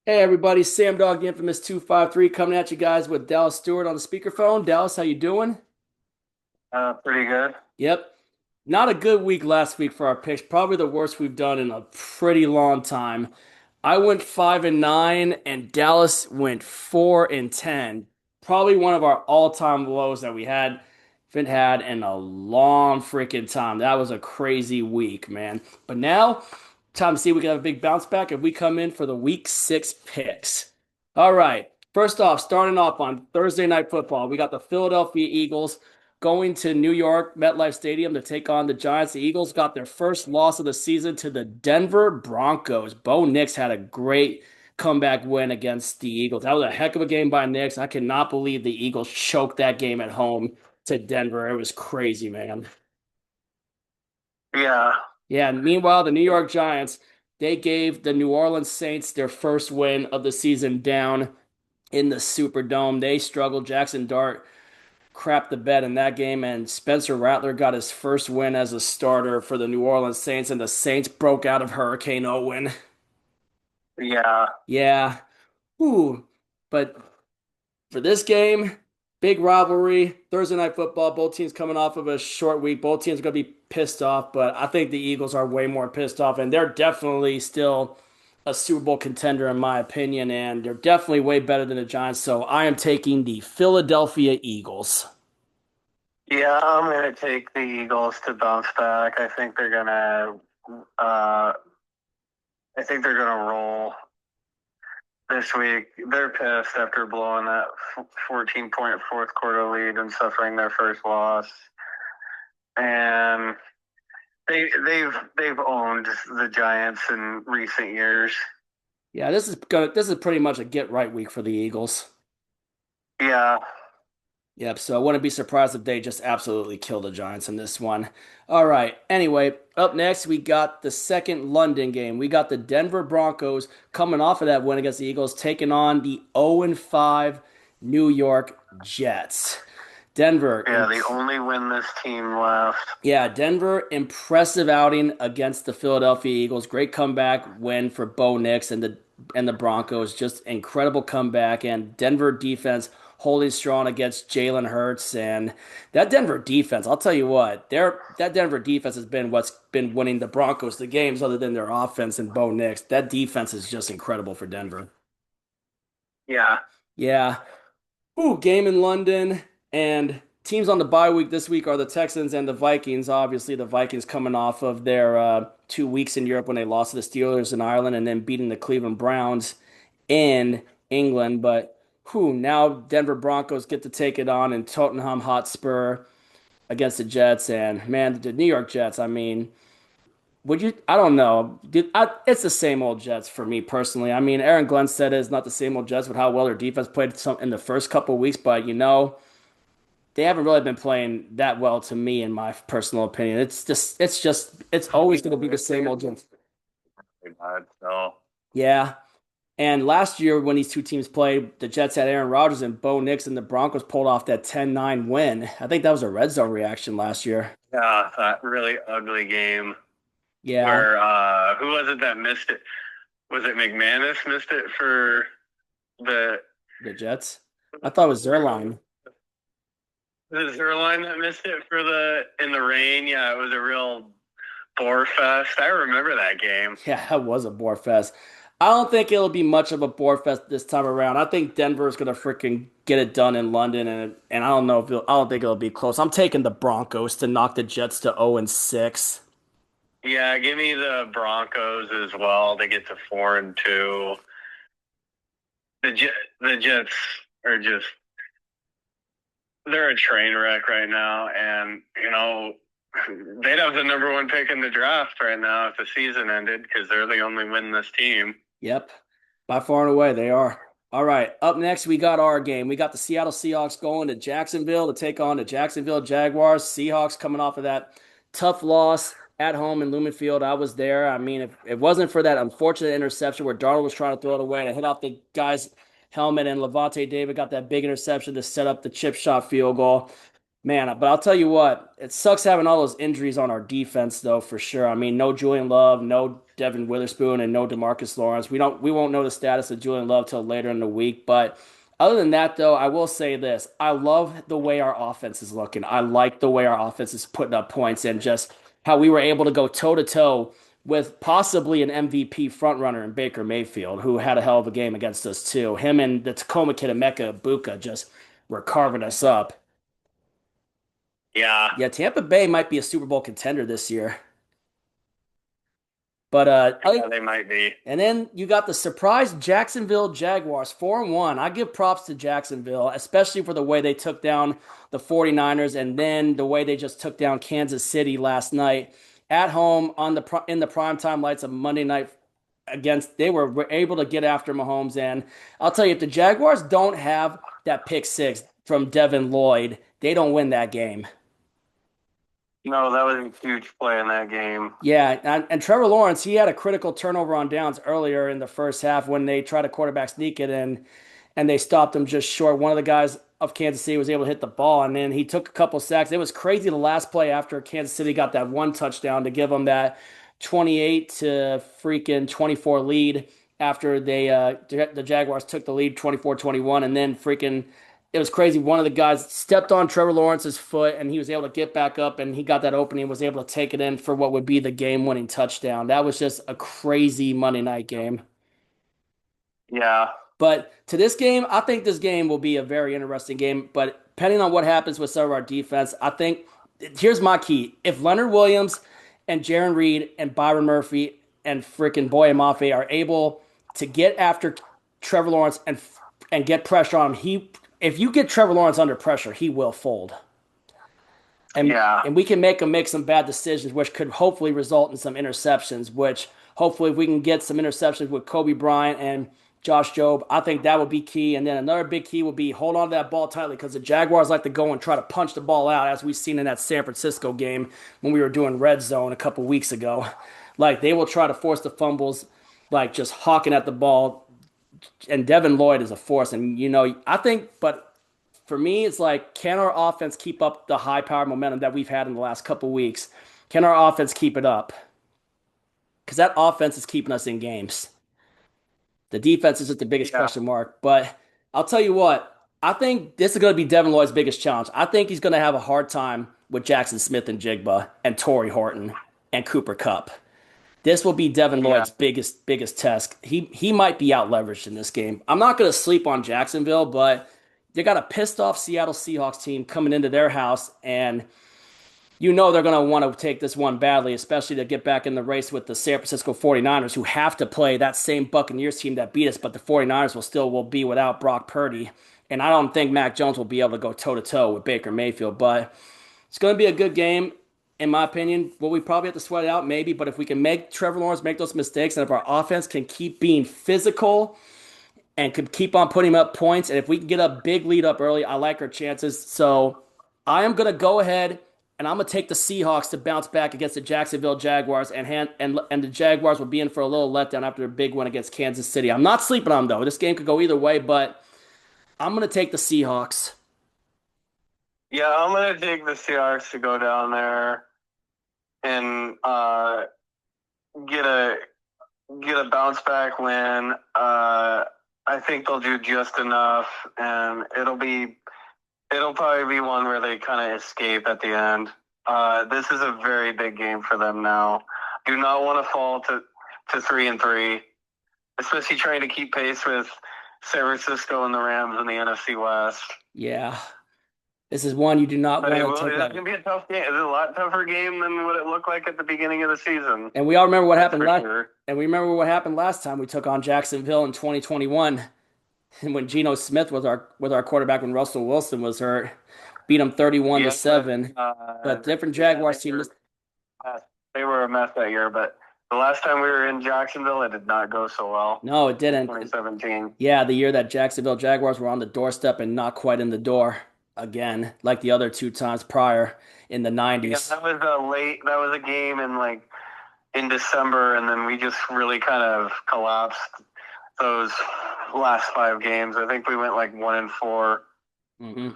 Hey everybody, Sam Dog, the infamous 253, coming at you guys with Dallas Stewart on the speakerphone. Dallas, how you doing? Pretty good. Yep. Not a good week last week for our picks. Probably the worst we've done in a pretty long time. I went 5-9 and Dallas went 4-10. Probably one of our all-time lows that we haven't had in a long freaking time. That was a crazy week, man. But now, time to see if we can have a big bounce back if we come in for the week six picks. All right. First off, starting off on Thursday Night Football, we got the Philadelphia Eagles going to New York MetLife Stadium to take on the Giants. The Eagles got their first loss of the season to the Denver Broncos. Bo Nix had a great comeback win against the Eagles. That was a heck of a game by Nix. I cannot believe the Eagles choked that game at home to Denver. It was crazy, man. Yeah, Yeah, and meanwhile, the New York Giants, they gave the New Orleans Saints their first win of the season down in the Superdome. They struggled. Jackson Dart crapped the bed in that game, and Spencer Rattler got his first win as a starter for the New Orleans Saints, and the Saints broke out of Hurricane Owen. yeah, Yeah, whew. But for this game, big rivalry, Thursday Night Football, both teams coming off of a short week. Both teams are going to be pissed off, but I think the Eagles are way more pissed off, and they're definitely still a Super Bowl contender, in my opinion, and they're definitely way better than the Giants. So I am taking the Philadelphia Eagles. yeah. I'm gonna take the Eagles to bounce back. Uh, I think they're gonna roll this week. They're pissed after blowing that 14-point fourth quarter lead and suffering their first loss, and they've owned the Giants in recent years. Yeah, this is pretty much a get right week for the Eagles. Yeah, Yep, so I wouldn't be surprised if they just absolutely kill the Giants in this one. All right. Anyway, up next we got the second London game. We got the Denver Broncos coming off of that win against the Eagles, taking on the 0-5 New York Jets. Denver, yeah. They only win this team left. yeah, Denver, impressive outing against the Philadelphia Eagles. Great comeback win for Bo Nix and the Broncos. Just incredible comeback and Denver defense holding strong against Jalen Hurts and that Denver defense. I'll tell you what, that Denver defense has been what's been winning the Broncos the games other than their offense and Bo Nix. That defense is just incredible for Denver. Yeah, Yeah. Ooh, game in London and teams on the bye week this week are the Texans and the Vikings. Obviously, the Vikings coming off of their 2 weeks in Europe when they lost to the Steelers in Ireland and then beating the Cleveland Browns in England. But who now Denver Broncos get to take it on in Tottenham Hotspur against the Jets and man, the New York Jets. I mean, would you? I don't know. It's the same old Jets for me personally. I mean, Aaron Glenn said it's not the same old Jets with how well their defense played some in the first couple of weeks, but they haven't really been playing that well to me, in my personal opinion. It's always going to be the same old Jets. so Yeah. And last year, when these two teams played, the Jets had Aaron Rodgers and Bo Nix, and the Broncos pulled off that 10-9 win. I think that was a red zone reaction last year. yeah, that really ugly game Yeah, where who was it that missed it? Was it McManus missed it for the the Jets. I thought it was their line. was there a line that missed it for the in the rain? Yeah, it was a real bore fest. I remember that game. Yeah, that was a bore fest. I don't think it'll be much of a bore fest this time around. I think Denver is gonna freaking get it done in London, and I don't know if I don't think it'll be close. I'm taking the Broncos to knock the Jets to 0-6. Yeah, give me the Broncos as well. They get to 4-2. The Jets are just they're a train wreck right now, and they'd have the number one pick in the draft right now if the season ended because they're the only win this team. Yep, by far and away they are. All right, up next we got our game. We got the Seattle Seahawks going to Jacksonville to take on the Jacksonville Jaguars. Seahawks coming off of that tough loss at home in Lumen Field. I was there. I mean, if it wasn't for that unfortunate interception where Darnold was trying to throw it away and it hit off the guy's helmet, and Levante David got that big interception to set up the chip shot field goal. Man, but I'll tell you what, it sucks having all those injuries on our defense, though, for sure. I mean, no Julian Love, no Devin Witherspoon and no DeMarcus Lawrence. We won't know the status of Julian Love till later in the week. But other than that, though, I will say this: I love the way our offense is looking. I like the way our offense is putting up points and just how we were able to go toe to toe with possibly an MVP frontrunner in Baker Mayfield, who had a hell of a game against us too. Him and the Tacoma kid Emeka Ibuka just were carving us up. Yeah, Yeah, Tampa Bay might be a Super Bowl contender this year. But yeah, they might be. and then you got the surprise Jacksonville Jaguars 4-1. I give props to Jacksonville, especially for the way they took down the 49ers and then the way they just took down Kansas City last night at home on in the primetime lights of Monday night against they were able to get after Mahomes. And I'll tell you, if the Jaguars don't have that pick six from Devin Lloyd, they don't win that game. No, that was a huge play in that game. Yeah, and Trevor Lawrence, he had a critical turnover on downs earlier in the first half when they tried to quarterback sneak it in, and they stopped him just short. One of the guys of Kansas City was able to hit the ball, and then he took a couple sacks. It was crazy the last play after Kansas City got that one touchdown to give them that 28 to freaking 24 lead after the Jaguars took the lead 24-21, and then freaking it was crazy. One of the guys stepped on Trevor Lawrence's foot and he was able to get back up and he got that opening and was able to take it in for what would be the game-winning touchdown. That was just a crazy Monday night game. Yeah, But to this game, I think this game will be a very interesting game. But depending on what happens with some of our defense, I think here's my key. If Leonard Williams and Jaron Reed and Byron Murphy and freaking Boye Mafe are able to get after Trevor Lawrence and get pressure on him, if you get Trevor Lawrence under pressure, he will fold. yeah, And we can make him make some bad decisions, which could hopefully result in some interceptions. Which hopefully, if we can get some interceptions with Kobe Bryant and Josh Jobe, I think that would be key. And then another big key would be hold on to that ball tightly because the Jaguars like to go and try to punch the ball out, as we've seen in that San Francisco game when we were doing red zone a couple weeks ago. Like they will try to force the fumbles, like just hawking at the ball. And Devin Lloyd is a force. And I think, but for me, it's like, can our offense keep up the high power momentum that we've had in the last couple weeks? Can our offense keep it up? Because that offense is keeping us in games. The defense is just the biggest yeah, question mark. But I'll tell you what, I think this is going to be Devin Lloyd's biggest challenge. I think he's going to have a hard time with Jackson Smith and Jigba and Torrey Horton and Cooper Kupp. This will be Devin yeah, Lloyd's biggest test. He might be out leveraged in this game. I'm not going to sleep on Jacksonville, but they got a pissed off Seattle Seahawks team coming into their house, and they're going to want to take this one badly, especially to get back in the race with the San Francisco 49ers, who have to play that same Buccaneers team that beat us, but the 49ers will be without Brock Purdy. And I don't think Mac Jones will be able to go toe to toe with Baker Mayfield, but it's going to be a good game, in my opinion. Will we probably have to sweat it out? Maybe, but if we can make Trevor Lawrence make those mistakes, and if our offense can keep being physical and could keep on putting up points, and if we can get a big lead up early, I like our chances. So I am going to go ahead and I'm going to take the Seahawks to bounce back against the Jacksonville Jaguars, and the Jaguars will be in for a little letdown after a big win against Kansas City. I'm not sleeping on them, though. This game could go either way, but I'm going to take the Seahawks. yeah. I'm gonna take the Seahawks to go down there and get a get a bounce back win. I think they'll do just enough, and it'll probably be one where they kind of escape at the end. This is a very big game for them now. Do not want to fall to 3-3, especially trying to keep pace with San Francisco and the Rams in the NFC West. Yeah, this is one you do not But want to take it's lightly. going to be a tough game. It's a lot tougher game than what it looked like at the beginning of the season. And we all remember what That's happened for last. sure. And we remember what happened last time we took on Jacksonville in 2021, and when Geno Smith was our quarterback when Russell Wilson was hurt, beat him 31 to Yeah, 7. But different yeah, Jaguars team. they were a mess that year. But the last time we were in Jacksonville, it did not go so well. No, it didn't. 2017. Yeah, the year that Jacksonville Jaguars were on the doorstep and not quite in the door again, like the other two times prior in the Yeah, 90s. that was a late. That was a game in December, and then we just really kind of collapsed those last 5 games. I think we went 1-4, Hmm.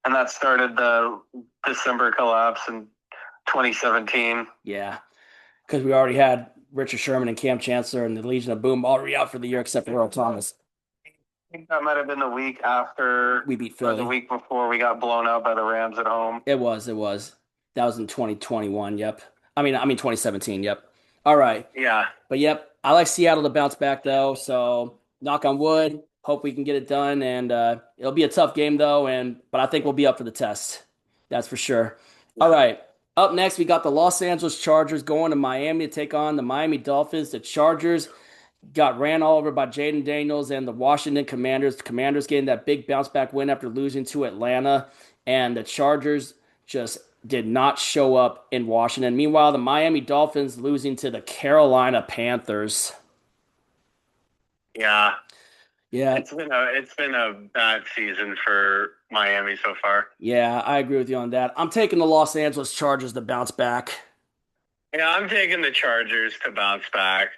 and that started the December collapse in 2017. Yeah. because we already had Richard Sherman and Cam Chancellor and the Legion of Boom already out for the year, except for Earl Thomas. I think that might have been the week after We beat or the Philly. week before we got blown out by the Rams at home. It was, it was. That was in 2021. Yep. I mean 2017. Yep. All right. Yeah. But yep, I like Seattle to bounce back though. So knock on wood. Hope we can get it done. And it'll be a tough game though. But I think we'll be up for the test. That's for sure. All right. Up next, we got the Los Angeles Chargers going to Miami to take on the Miami Dolphins. The Chargers got ran all over by Jaden Daniels and the Washington Commanders. The Commanders getting that big bounce back win after losing to Atlanta. And the Chargers just did not show up in Washington. Meanwhile, the Miami Dolphins losing to the Carolina Panthers. Yeah. Yeah, It's been a bad season for Miami so far. yeah, I agree with you on that. I'm taking the Los Angeles Chargers to bounce back. Yeah, I'm taking the Chargers to bounce back.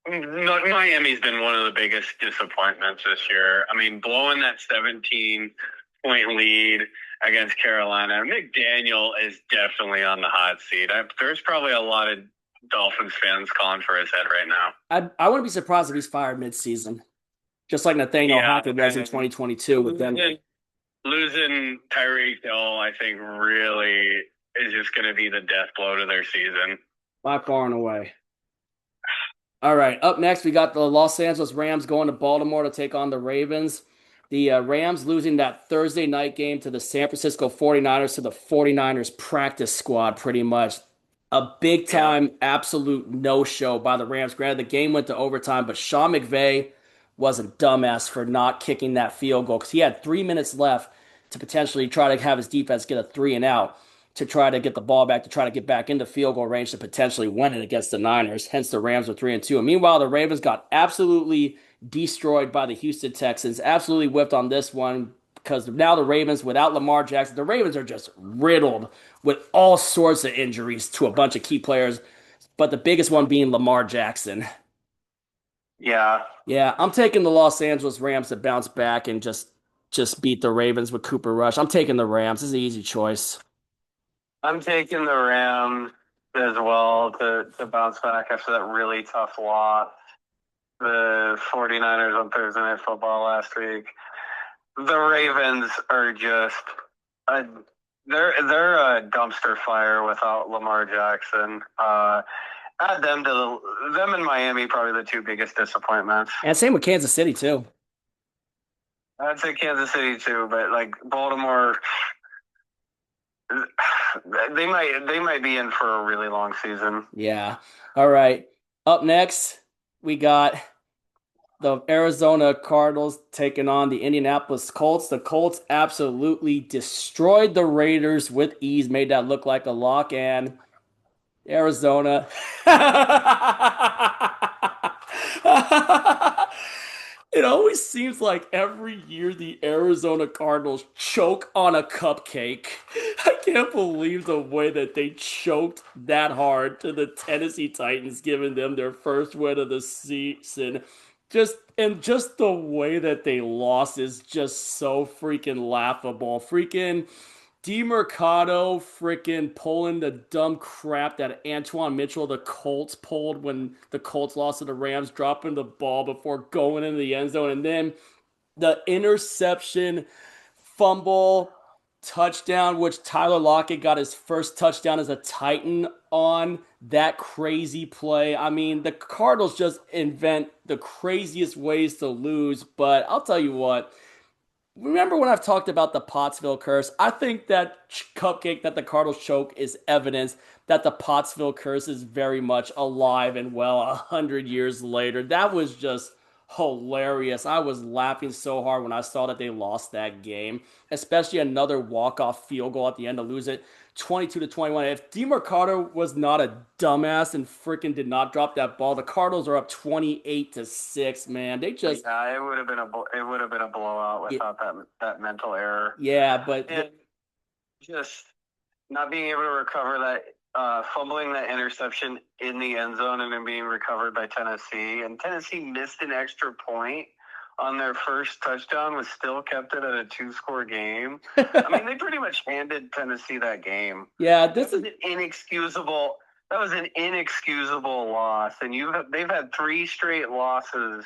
Miami's been one of the biggest disappointments this year. I mean, blowing that 17-point lead against Carolina. McDaniel is definitely on the hot seat. There's probably a lot of Dolphins fans calling for his head right now. I wouldn't be surprised if he's fired midseason, just like Nathaniel Yeah, Hackett was in and 2022 with them. losing Tyreek Hill, I think, really is just going to be the death blow to their season. By far and away. All right, up next, we got the Los Angeles Rams going to Baltimore to take on the Ravens. The Rams losing that Thursday night game to the San Francisco 49ers to the 49ers practice squad, pretty much. A big Yeah. time, absolute no show by the Rams. Granted, the game went to overtime, but Sean McVay was a dumbass for not kicking that field goal because he had 3 minutes left to potentially try to have his defense get a three and out to try to get the ball back, to try to get back into field goal range to potentially win it against the Niners. Hence, the Rams are 3-2. And meanwhile, the Ravens got absolutely destroyed by the Houston Texans. Absolutely whipped on this one because now the Ravens, without Lamar Jackson, the Ravens are just riddled with all sorts of injuries to a bunch of key players, but the biggest one being Lamar Jackson. Yeah. Yeah, I'm taking the Los Angeles Rams to bounce back and just beat the Ravens with Cooper Rush. I'm taking the Rams. This is an easy choice. I'm taking the Rams as well to bounce back after that really tough loss. The 49ers on Thursday Night Football last week. The Ravens are just a they're a dumpster fire without Lamar Jackson. Add them and Miami probably the two biggest disappointments. And same with Kansas City too. I'd say Kansas City too, but like Baltimore, they might be in for a really long season. Yeah. All right. Up next, we got the Arizona Cardinals taking on the Indianapolis Colts. The Colts absolutely destroyed the Raiders with ease, made that look like a lock, and Arizona. It always seems like every year the Arizona Cardinals choke on a cupcake. I can't believe the way that they choked that hard to the Tennessee Titans, giving them their first win of the season. Just the way that they lost is just so freaking laughable. Freaking DeMercado freaking pulling the dumb crap that Antoine Mitchell, the Colts, pulled when the Colts lost to the Rams, dropping the ball before going into the end zone. And then the interception, fumble, touchdown, which Tyler Lockett got his first touchdown as a Titan on that crazy play. I mean, the Cardinals just invent the craziest ways to lose. But I'll tell you what, remember when I've talked about the Pottsville curse? I think that cupcake that the Cardinals choke is evidence that the Pottsville curse is very much alive and well 100 years later. That was just hilarious. I was laughing so hard when I saw that they lost that game, especially another walk-off field goal at the end to lose it 22-21. If DeMarcado was not a dumbass and freaking did not drop that ball, the Cardinals are up 28-6, man. They just Yeah, it would have been a blowout without that mental error. yeah, but And just not being able to recover that, fumbling that interception in the end zone and then being recovered by Tennessee. And Tennessee missed an extra point on their first touchdown was still kept it at a 2-score game. I mean, they pretty much handed Tennessee that game. Yeah, That this was is an inexcusable. That was an inexcusable loss, and they've had 3 straight losses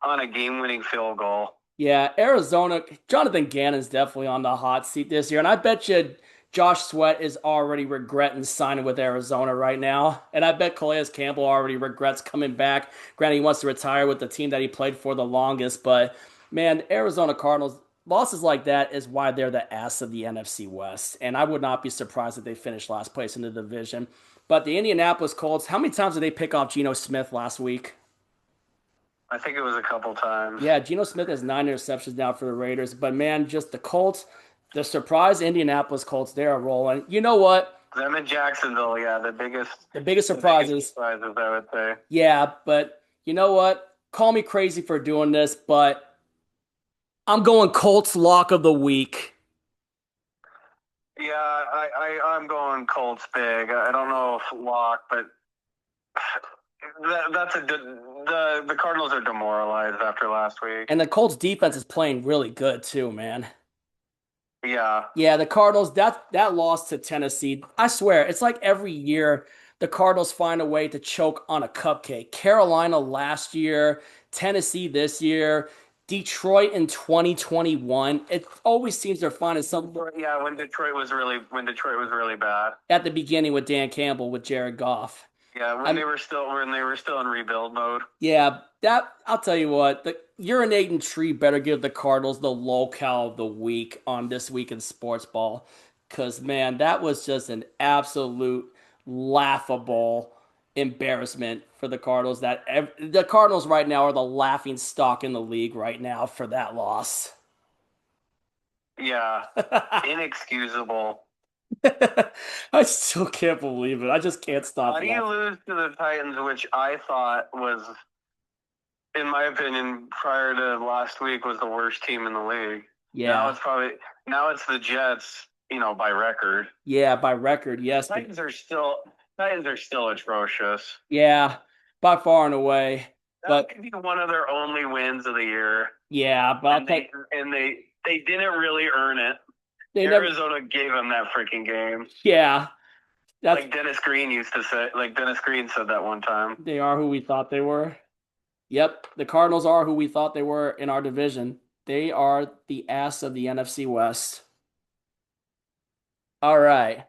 on a game-winning field goal. yeah, Arizona. Jonathan Gannon's definitely on the hot seat this year, and I bet you Josh Sweat is already regretting signing with Arizona right now, and I bet Calais Campbell already regrets coming back. Granted, he wants to retire with the team that he played for the longest, but man, Arizona Cardinals losses like that is why they're the ass of the NFC West, and I would not be surprised if they finish last place in the division. But the Indianapolis Colts, how many times did they pick off Geno Smith last week? I think it was a couple times. Yeah, Geno Smith has 9 interceptions now for the Raiders. But man, just the Colts, the surprise Indianapolis Colts, they are rolling. You know what? Them in Jacksonville, yeah, The biggest the biggest surprises, surprises, I would say. yeah, but you know what? Call me crazy for doing this, but I'm going Colts lock of the week. Yeah, I'm going Colts big. I don't know if lock, but the Cardinals are demoralized after last week. And the Colts defense is playing really good too, man. Yeah, Yeah, the Cardinals, that loss to Tennessee, I swear, it's like every year the Cardinals find a way to choke on a cupcake. Carolina last year, Tennessee this year, Detroit in 2021. It always seems they're finding something yeah. When Detroit was really bad. at the beginning with Dan Campbell, with Jared Goff. Yeah, I'm, when they were still in rebuild mode. yeah, that I'll tell you what, the urinating tree better give the Cardinals the locale of the week on This Week in Sports Ball. Because, man, that was just an absolute laughable embarrassment for the Cardinals. The Cardinals right now are the laughing stock in the league right now for that loss. Yeah, inexcusable. I still can't believe it. I just can't stop How do you laughing. lose to the Titans, which I thought was, in my opinion, prior to last week, was the worst team in the league? Yeah. Now it's the Jets, by record. Yeah, by record, yes, but Titans are still atrocious. yeah, by far and away. That But could be one of their only wins of the year, yeah, but I'll and take they didn't really earn it. they never. Arizona gave them that freaking game. Yeah, that's Like Dennis Green used to say, like Dennis Green said that one time. they are who we thought they were. Yep, the Cardinals are who we thought they were in our division. They are the ass of the NFC West. All right.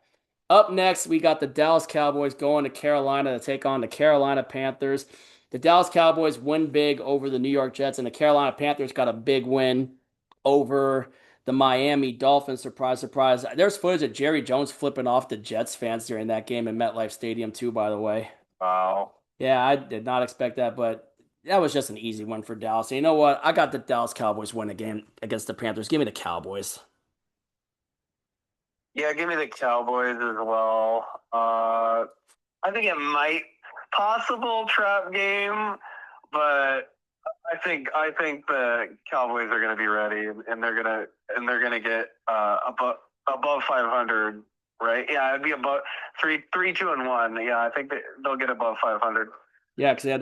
Up next, we got the Dallas Cowboys going to Carolina to take on the Carolina Panthers. The Dallas Cowboys win big over the New York Jets, and the Carolina Panthers got a big win over the Miami Dolphins. Surprise, surprise. There's footage of Jerry Jones flipping off the Jets fans during that game in MetLife Stadium, too, by the way. Wow. Yeah, I did not expect that, but that was just an easy win for Dallas. And you know what? I got the Dallas Cowboys win a game against the Panthers. Give me the Cowboys. Yeah, give me the Cowboys as well. I think it might possible trap game, but I think the Cowboys are going to be ready, and they're gonna get above 500, right? Yeah, it'd be above 3-2-1. Yeah, I think they'll get above 500. Yeah, because they had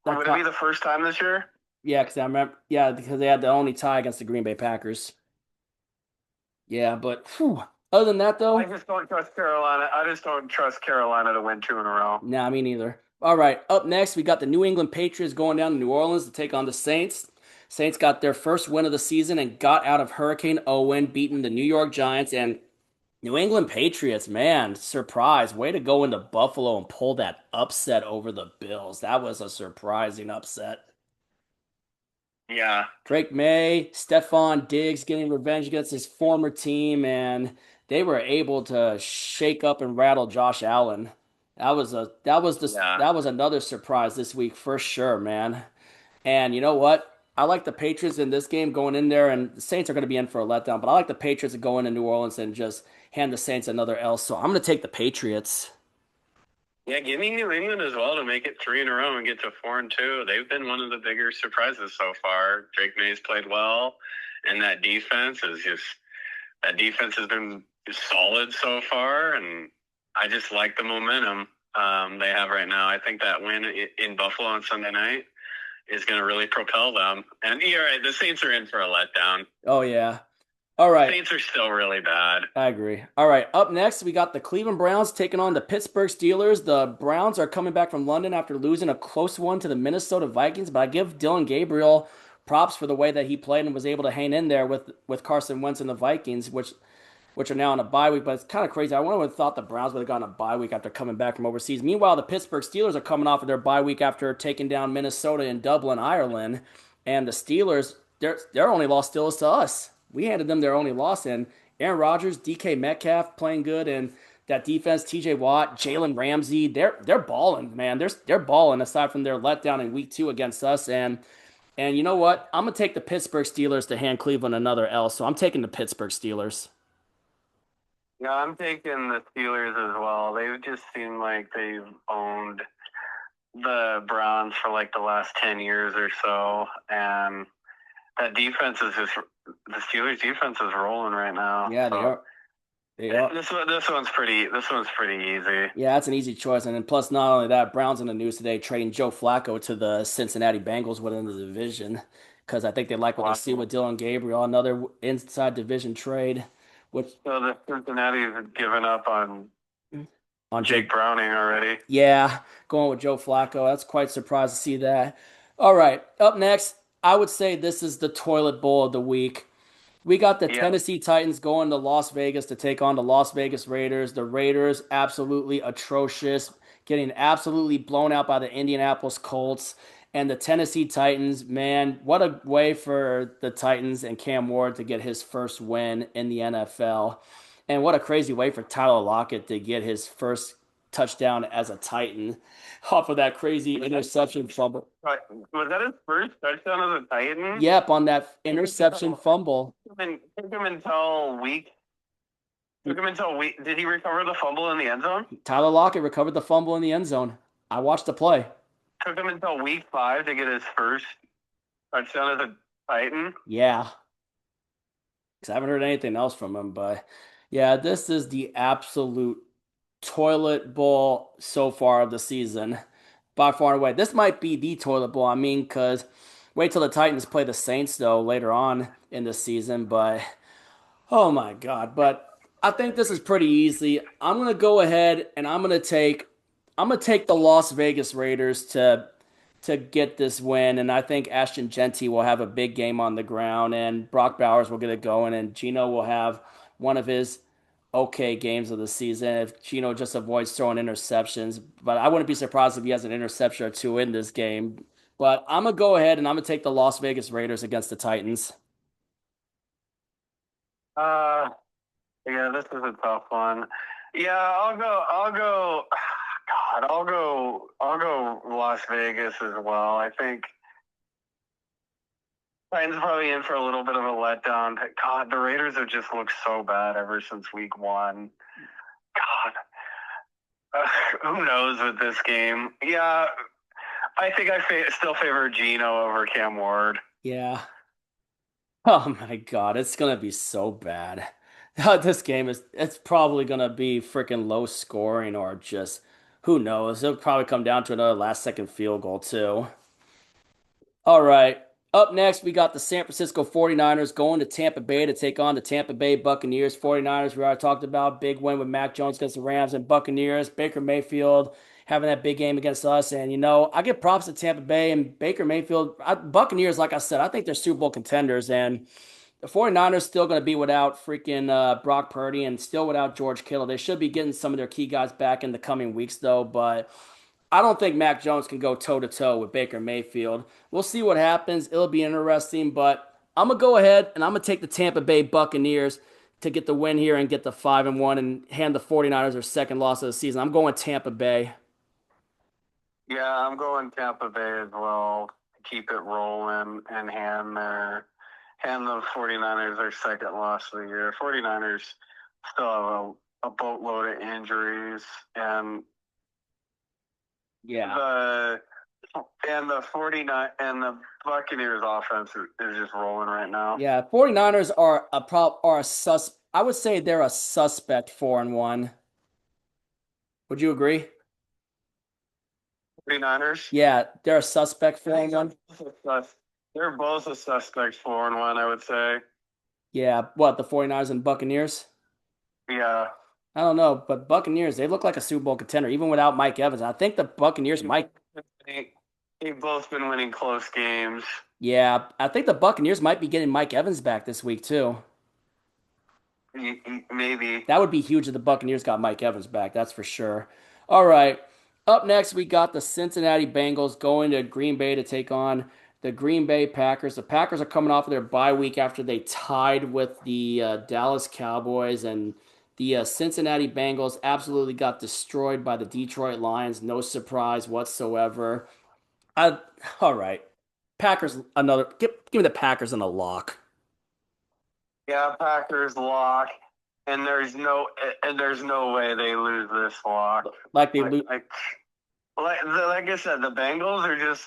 Would it be the first time this year? yeah, because I remember. Yeah, because they had the only tie against the Green Bay Packers. Yeah, but whew, other than that, I though, just don't trust Carolina. I just don't trust Carolina to win 2 in a row. nah, me neither. All right, up next, we got the New England Patriots going down to New Orleans to take on the Saints. Saints got their first win of the season and got out of Hurricane Owen, beating the New York Giants. And New England Patriots, man, surprise. Way to go into Buffalo and pull that upset over the Bills. That was a surprising upset. Yeah, Drake May, Stephon Diggs getting revenge against his former team, and they were able to shake up and rattle Josh Allen. yeah. That was another surprise this week for sure, man. And you know what? I like the Patriots in this game going in there, and the Saints are going to be in for a letdown. But I like the Patriots to go into New Orleans and just hand the Saints another L. So I'm going to take the Patriots. Yeah, give me New England as well to make it 3 in a row and get to 4-2. They've been one of the bigger surprises so far. Drake May's played well, and that defense has been solid so far, and I just like the momentum they have right now. I think that win in Buffalo on Sunday night is going to really propel them. And you're right, the Saints are in for a letdown. Oh yeah. All right. Saints are still really bad. I agree. All right. Up next, we got the Cleveland Browns taking on the Pittsburgh Steelers. The Browns are coming back from London after losing a close one to the Minnesota Vikings, but I give Dylan Gabriel props for the way that he played and was able to hang in there with Carson Wentz and the Vikings, which are now on a bye week. But it's kind of crazy. I wouldn't have thought the Browns would have gotten a bye week after coming back from overseas. Meanwhile, the Pittsburgh Steelers are coming off of their bye week after taking down Minnesota and Dublin, Ireland, and the Steelers, their only loss still is to us. We handed them their only loss, and Aaron Rodgers, DK Metcalf playing good, and that defense, TJ Watt, Jalen Ramsey, they're balling, man. They're balling aside from their letdown in week 2 against us. And you know what? I'm gonna take the Pittsburgh Steelers to hand Cleveland another L. So I'm taking the Pittsburgh Steelers. Yeah, I'm taking the Steelers as well. They just seem like they've owned the Browns for like the last 10 years or so. And that defense is just, the Steelers defense is rolling right now. Yeah, they So are. They are. this one's pretty easy. Yeah, that's an easy choice. And then plus, not only that, Browns in the news today trading Joe Flacco to the Cincinnati Bengals within the division because I think they like what they Wow. see with Dylan Gabriel, another inside division trade, which So the Cincinnati's given up on on Jake Jake. Browning already. Yeah, going with Joe Flacco. That's quite surprised to see that. All right, up next, I would say this is the toilet bowl of the week. We got the Yeah. Tennessee Titans going to Las Vegas to take on the Las Vegas Raiders. The Raiders absolutely atrocious, getting absolutely blown out by the Indianapolis Colts. And the Tennessee Titans, man, what a way for the Titans and Cam Ward to get his first win in the NFL. And what a crazy way for Tyler Lockett to get his first touchdown as a Titan off of that crazy interception fumble. Was that his first touchdown as a Titan? Yep, on that interception fumble. Took him until week. Took him until week. Did he recover the fumble in the end zone? Tyler Lockett recovered the fumble in the end zone. I watched the play. Took him until week 5 to get his first touchdown as a Titan. Yeah, because I haven't heard anything else from him. But yeah, this is the absolute toilet bowl so far of the season, by far and away. This might be the toilet bowl. I mean, because wait till the Titans play the Saints though later on in the season. But oh my God! But I think this is pretty easy. I'm gonna go ahead and I'm gonna take the Las Vegas Raiders to get this win, and I think Ashton Genty will have a big game on the ground, and Brock Bowers will get it going, and Gino will have one of his okay games of the season if Gino just avoids throwing interceptions. But I wouldn't be surprised if he has an interception or two in this game. But I'm gonna go ahead and I'm gonna take the Las Vegas Raiders against the Titans. Uh, yeah, this is a tough one. Yeah, I'll go. I'll go. God, I'll go Las Vegas as well. I think Titans probably in for a little bit of a letdown. But God, the Raiders have just looked so bad ever since week 1. God, who knows with this game? Yeah, I think I still favor Gino over Cam Ward. Yeah. Oh my God, it's gonna be so bad. This game it's probably gonna be freaking low scoring or just who knows. It'll probably come down to another last second field goal too. All right. Up next, we got the San Francisco 49ers going to Tampa Bay to take on the Tampa Bay Buccaneers. 49ers, we already talked about. Big win with Mac Jones against the Rams and Buccaneers. Baker Mayfield having that big game against us. And, I give props to Tampa Bay and Baker Mayfield. Buccaneers, like I said, I think they're Super Bowl contenders. And the 49ers still going to be without freaking Brock Purdy and still without George Kittle. They should be getting some of their key guys back in the coming weeks, though. But I don't think Mac Jones can go toe to toe with Baker Mayfield. We'll see what happens. It'll be interesting, but I'm gonna go ahead and I'm gonna take the Tampa Bay Buccaneers to get the win here and get the 5-1 and hand the 49ers their second loss of the season. I'm going Tampa Bay. Yeah, I'm going Tampa Bay as well. Keep it rolling and hand the 49ers their second loss of the year. 49ers still have a boatload of injuries, and Yeah. the 49 and the Buccaneers offense is just rolling right now. Yeah, 49ers are a I would say they're a suspect 4-1. Would you agree? 49ers. Yeah, they're a suspect 4-1. They're both a suspect 4-1, I would say. Yeah, what, the 49ers and Buccaneers? Yeah. I don't know, but Buccaneers, they look like a Super Bowl contender, even without Mike Evans. I think the Buccaneers might, They've both been winning close games. yeah, I think the Buccaneers might be getting Mike Evans back this week, too. Maybe. That would be huge if the Buccaneers got Mike Evans back, that's for sure. All right. Up next, we got the Cincinnati Bengals going to Green Bay to take on the Green Bay Packers. The Packers are coming off of their bye week after they tied with the Dallas Cowboys, and the Cincinnati Bengals absolutely got destroyed by the Detroit Lions. No surprise whatsoever. I, all right. Packers, give me the Packers in a lock. Yeah, Packers lock, and there's no way they lose this lock. Like they lose. Like I said, the Bengals are just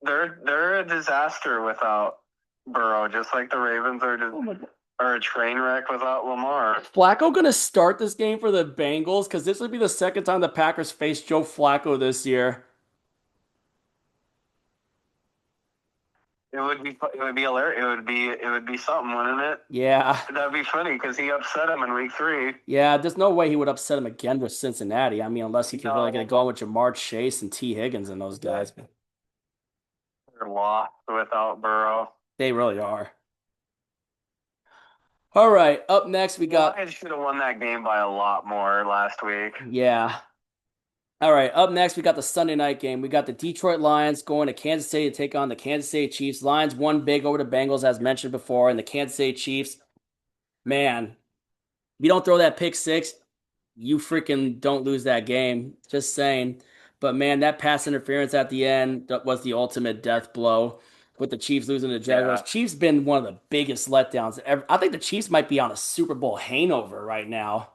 they're a disaster without Burrow, just like the Ravens Oh my God. are a train wreck without Lamar. Flacco going to start this game for the Bengals? Because this would be the second time the Packers face Joe Flacco this year. It would be hilarious. It would be something, wouldn't it? Yeah. That'd be funny because he upset him in week 3. Yeah, there's no way he would upset him again with Cincinnati. I mean, unless he can really get No, it going with Jamar Chase and T. Higgins and those guys. they're lost without Burrow. They really are. All right, up next we The got, Lions should have won that game by a lot more last week. yeah. All right, up next we got the Sunday night game. We got the Detroit Lions going to Kansas City to take on the Kansas City Chiefs. Lions won big over the Bengals, as mentioned before, and the Kansas City Chiefs, man, if you don't throw that pick six, you freaking don't lose that game. Just saying. But man, that pass interference at the end that was the ultimate death blow with the Chiefs losing to the Jaguars. Yeah, Chiefs been one of the biggest letdowns ever. I think the Chiefs might be on a Super Bowl hangover right now.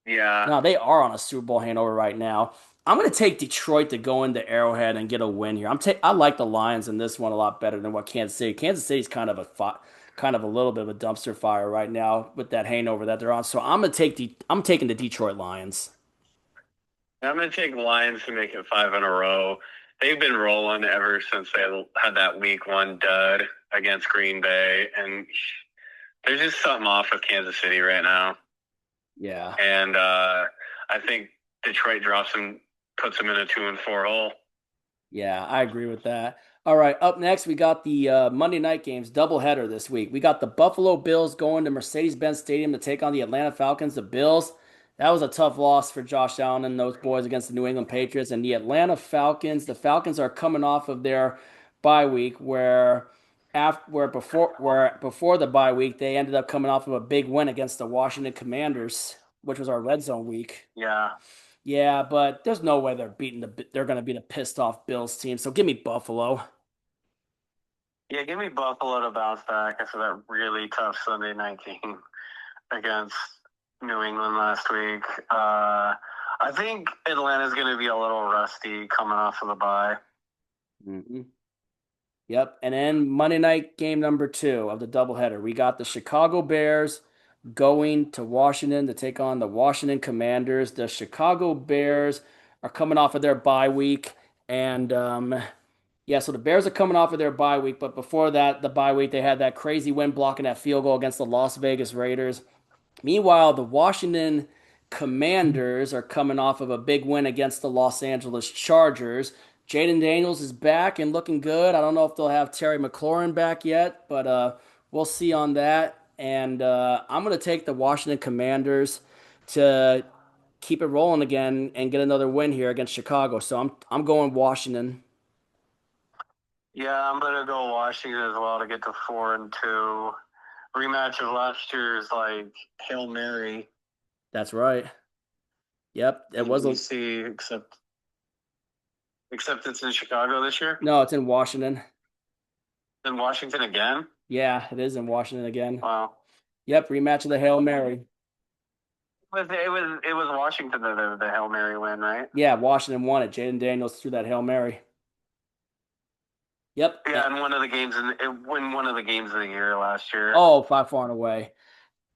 yeah. No, they are on a Super Bowl hangover right now. I'm going to take Detroit to go into Arrowhead and get a win here. I like the Lions in this one a lot better than what Kansas City. Kansas City's kind of a little bit of a dumpster fire right now with that hangover that they're on. So I'm taking the Detroit Lions. I'm gonna take Lions to make it 5 in a row. They've been rolling ever since they had that week 1 dud against Green Bay, and there's just something off with Kansas City right now. Yeah. And I think Detroit drops them, puts them in a 2-4 hole. Yeah, I agree with that. All right, up next we got the Monday night games doubleheader this week. We got the Buffalo Bills going to Mercedes-Benz Stadium to take on the Atlanta Falcons. The Bills, that was a tough loss for Josh Allen and those boys against the New England Patriots. And the Atlanta Falcons, the Falcons are coming off of their bye week where before the bye week they ended up coming off of a big win against the Washington Commanders, which was our red zone week. Yeah. Yeah, but there's no way they're going to beat a pissed off Bills team. So give me Buffalo. Yeah, give me Buffalo to bounce back after that really tough Sunday night game against New England last week. I think Atlanta's going to be a little rusty coming off of the bye. Mm-hmm. Yep. And then Monday night game number 2 of the doubleheader. We got the Chicago Bears going to Washington to take on the Washington Commanders. The Chicago Bears are coming off of their bye week. And yeah, so the Bears are coming off of their bye week. But before that, the bye week, they had that crazy win blocking that field goal against the Las Vegas Raiders. Meanwhile, the Washington Commanders are coming off of a big win against the Los Angeles Chargers. Jaden Daniels is back and looking good. I don't know if they'll have Terry McLaurin back yet, but we'll see on that. And I'm going to take the Washington Commanders to keep it rolling again and get another win here against Chicago. So I'm going Washington. Yeah, I'm going to go Washington as well to get to 4-2. Rematch of last year's Hail Mary. That's right. Yep, it was a see except it's in Chicago this year. no, it's in Washington. In Washington again. Yeah, it is in Washington again. Wow. Yep, rematch of the Hail Mary. It was Washington the Hail Mary win, right? Yeah, Washington won it. Jaden Daniels threw that Hail Mary. Yep. Yeah, in one of the games in one of the games of the year last year. Oh, by far and away.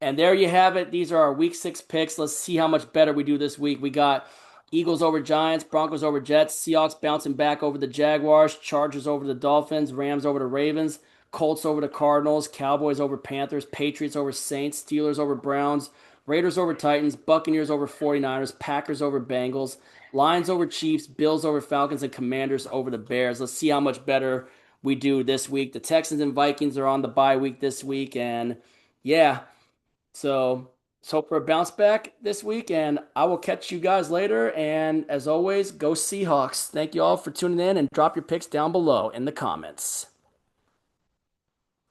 And there you have it. These are our week 6 picks. Let's see how much better we do this week. We got Eagles over Giants, Broncos over Jets, Seahawks bouncing back over the Jaguars, Chargers over the Dolphins, Rams over the Ravens, Colts over the Cardinals, Cowboys over Panthers, Patriots over Saints, Steelers over Browns, Raiders over Titans, Buccaneers over 49ers, Packers over Bengals, Lions over Chiefs, Bills over Falcons, and Commanders over the Bears. Let's see how much better we do this week. The Texans and Vikings are on the bye week this week, and yeah, so let's hope for a bounce back this week, and I will catch you guys later. And as always, go Seahawks. Thank you all for tuning in and drop your picks down below in the comments.